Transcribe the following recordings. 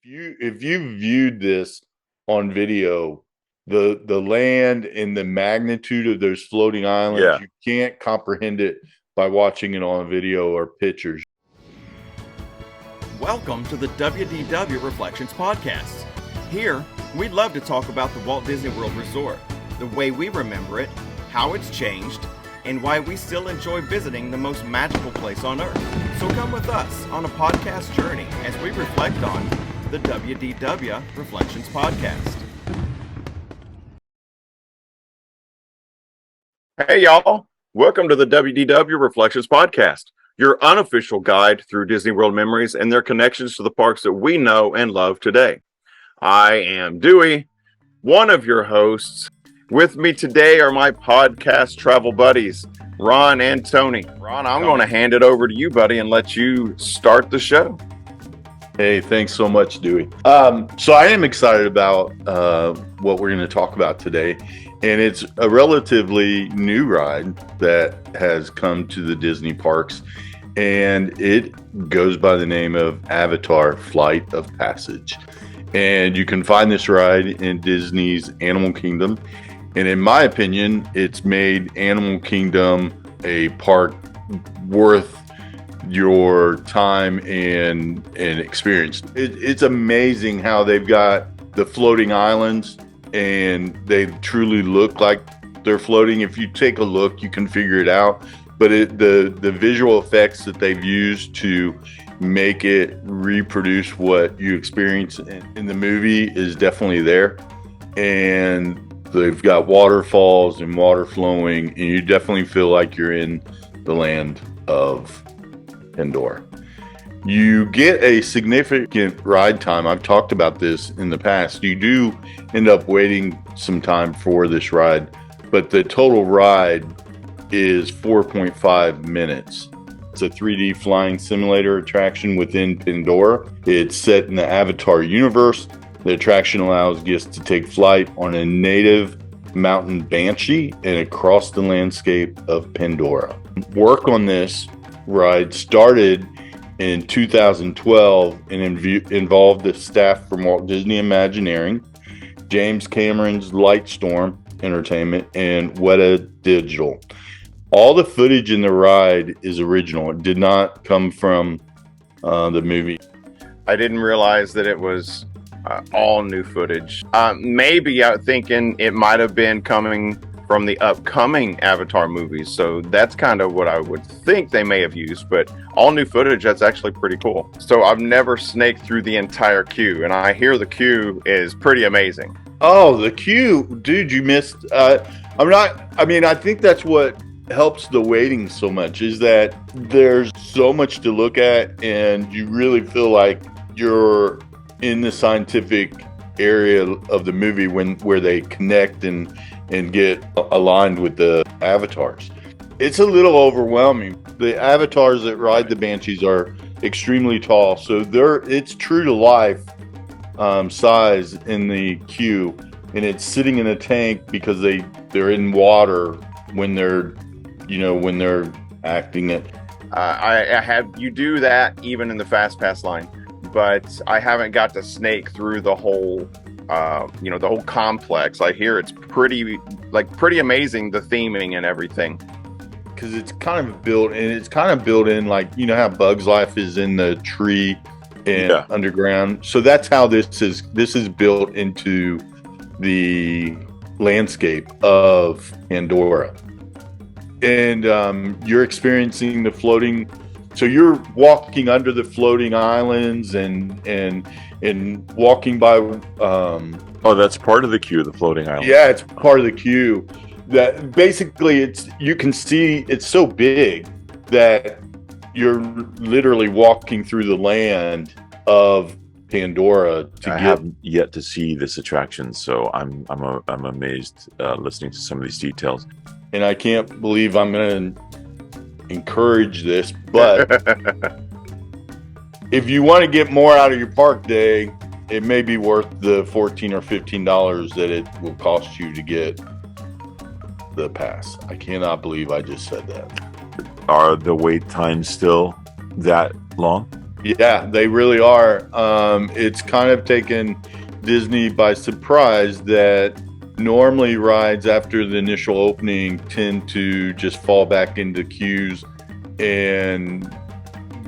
If you viewed this on video, the land and the magnitude of those floating islands, Yeah. you can't comprehend it by watching it on video or pictures. Welcome to the WDW Reflections Podcast. Here, we'd love to talk about the Walt Disney World Resort, the way we remember it, how it's changed, and why we still enjoy visiting the most magical place on Earth. So come with us on a podcast journey as we reflect on the WDW Reflections Podcast. Hey, y'all. Welcome to the WDW Reflections Podcast, your unofficial guide through Disney World memories and their connections to the parks that we know and love today. I am Dewey, one of your hosts. With me today are my podcast travel buddies, Ron and Tony. Ron, I'm going to hand it over to you, buddy, and let you start the show. Hey, thanks so much, Dewey. So I am excited about what we're going to talk about today, and it's a relatively new ride that has come to the Disney parks, and it goes by the name of Avatar: Flight of Passage. And you can find this ride in Disney's Animal Kingdom. And in my opinion, it's made Animal Kingdom a park worth your time and experience. It's amazing how they've got the floating islands and they truly look like they're floating. If you take a look, you can figure it out. But the visual effects that they've used to make it reproduce what you experience in the movie is definitely there. And they've got waterfalls and water flowing, and you definitely feel like you're in the land of Pandora. You get a significant ride time. I've talked about this in the past. You do end up waiting some time for this ride, but the total ride is 4.5 minutes. It's a 3D flying simulator attraction within Pandora. It's set in the Avatar universe. The attraction allows guests to take flight on a native mountain banshee and across the landscape of Pandora. Work on this ride started in 2012 and involved the staff from Walt Disney Imagineering, James Cameron's Lightstorm Entertainment, and Weta Digital. All the footage in the ride is original. It did not come from the movie. I didn't realize that it was all new footage. Maybe I'm thinking it might have been coming from the upcoming Avatar movies. So that's kind of what I would think they may have used, but all new footage, that's actually pretty cool. So I've never snaked through the entire queue, and I hear the queue is pretty amazing. Oh, the queue, dude, you missed. I think that's what helps the waiting so much, is that there's so much to look at, and you really feel like you're in the scientific area of the movie where they connect and get aligned with the avatars. It's a little overwhelming. The avatars that ride the banshees are extremely tall, so it's true to life size in the queue, and it's sitting in a tank because they're in water when they're acting it. I have you do that even in the fast pass line, but I haven't got to snake through the whole the whole complex. I hear it's pretty amazing, the theming and everything, because it's kind of built in like, you know how Bug's Life is in the tree and underground. So that's how this is built into the landscape of Pandora. And you're experiencing the floating. So you're walking under the floating islands and walking by. That's part of the queue, the floating island. Yeah, it's part of the queue. That basically you can see it's so big that you're literally walking through the land of Pandora. I haven't yet to see this attraction, so I'm amazed listening to some of these details. And I can't believe I'm going to encourage this, but if you want to get more out of your park day, it may be worth the $14 or $15 that it will cost you to get the pass. I cannot believe I just said that. Are the wait times still that long? Yeah, they really are. It's kind of taken Disney by surprise that normally rides after the initial opening tend to just fall back into queues and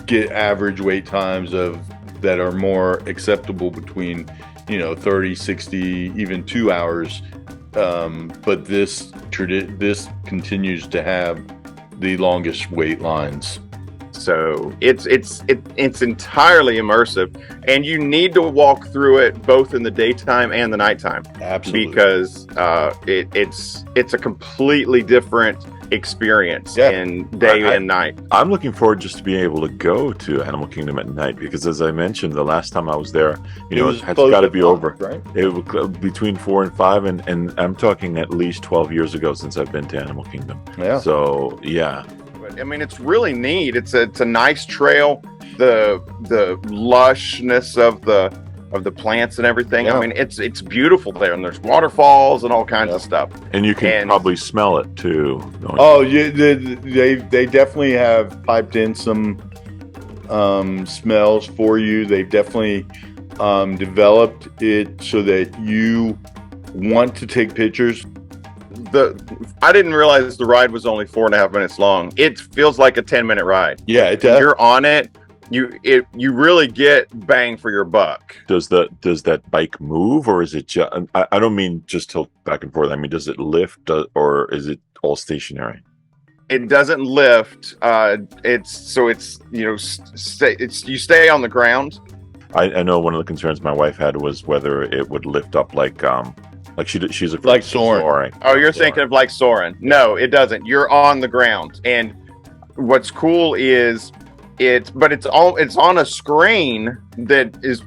get average wait times of that are more acceptable between 30, 60, even 2 hours. But this continues to have the longest wait lines. So it's entirely immersive, and you need to walk through it both in the daytime and the nighttime. Absolutely. Because it's a completely different experience in day and night. I'm looking forward just to being able to go to Animal Kingdom at night, because as I mentioned, the last time I was there, it's got to be over. Right? It was between 4 and 5, and I'm talking at least 12 years ago since I've been to Animal Kingdom. Yeah. So yeah. I mean, it's really neat. It's a nice trail. The lushness of the plants and everything. Yeah. I mean, it's beautiful there, and there's waterfalls and all kinds of stuff. And you can probably smell it too. Oh, yeah, they definitely have piped in some smells for you. They've definitely developed it so that you want to take pictures. I didn't realize the ride was only 4.5 minutes long. It feels like a 10-minute ride. Yeah, it does. You're on it. You really get bang for your buck. Does that bike move, or is it just? I don't mean just tilt back and forth. I mean, does it lift, or is it all stationary? It doesn't lift. You stay on the ground. I know one of the concerns my wife had was whether it would lift up like she's afraid like soaring. Oh, you're thinking of like soaring. No, it doesn't. You're on the ground, and what's cool is it's on a screen that is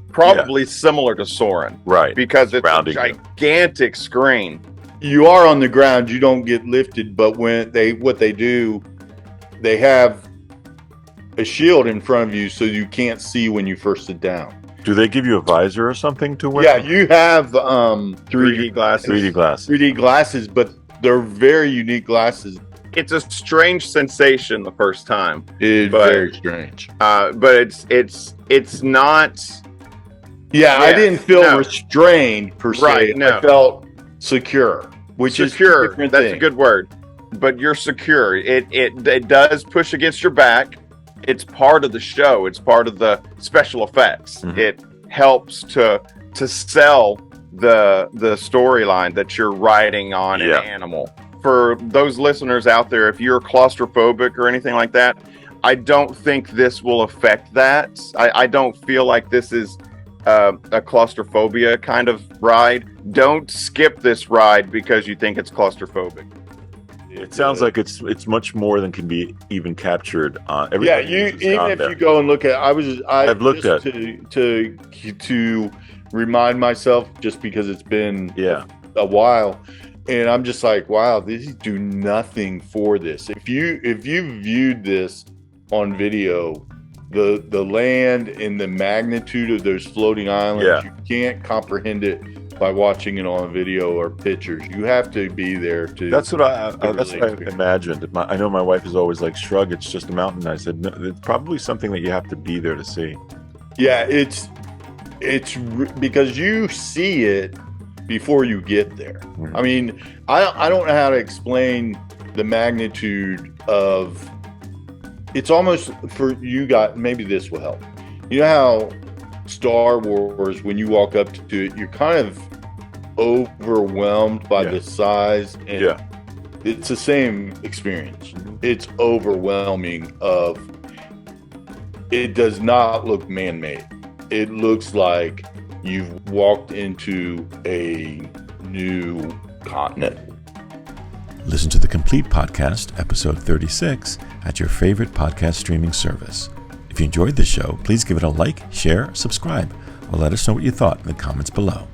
probably similar to soaring, right? Because it's a gigantic screen. You are on the ground. You don't get lifted, but what they do, they have a shield in front of you so you can't see when you first sit down. Do they give you a visor or something to wear? Yeah, you have 3D glasses. 3D glasses, but they're very unique glasses. It's a strange sensation the first time. It's very strange. But it's not. Yeah, I didn't feel restrained per se. Right, no. I felt secure, which is secure. a different That's thing. a good word. But you're secure. It does push against your back. It's part of the show. It's part of the special effects. Mm-hmm. It helps to sell the storyline that you're riding on an animal. For those listeners out there, if you're claustrophobic or anything like that, I don't think this will affect that. I don't feel like this is a claustrophobia kind of ride. Don't skip this ride because you think it's claustrophobic. It sounds like it's much more than can be even captured on. Yeah, you go and look at. I've looked at to remind myself, just because it's been a while, and I'm just like, wow, these do nothing for this. If you viewed this on video, the land and the magnitude of those floating islands, you can't comprehend it by watching it on video or pictures. You have to be there to. That's what I imagined. I know my wife is always like, shrug, it's just a mountain. I said, no, it's probably something that you have to be there to see. Yeah, it's because you see it before you get there. Mm-hmm. I mean, I don't know how to explain the magnitude of. It's almost, for you guys, maybe this will help. You know how Star Wars, when you walk up to it, you're kind of overwhelmed by the size, and it's the same experience. It's overwhelming. It does not look man-made. It looks like you've walked into a new continent. Listen to the complete podcast, episode 36, at your favorite podcast streaming service. If you enjoyed this show, please give it a like, share, subscribe, or let us know what you thought in the comments below.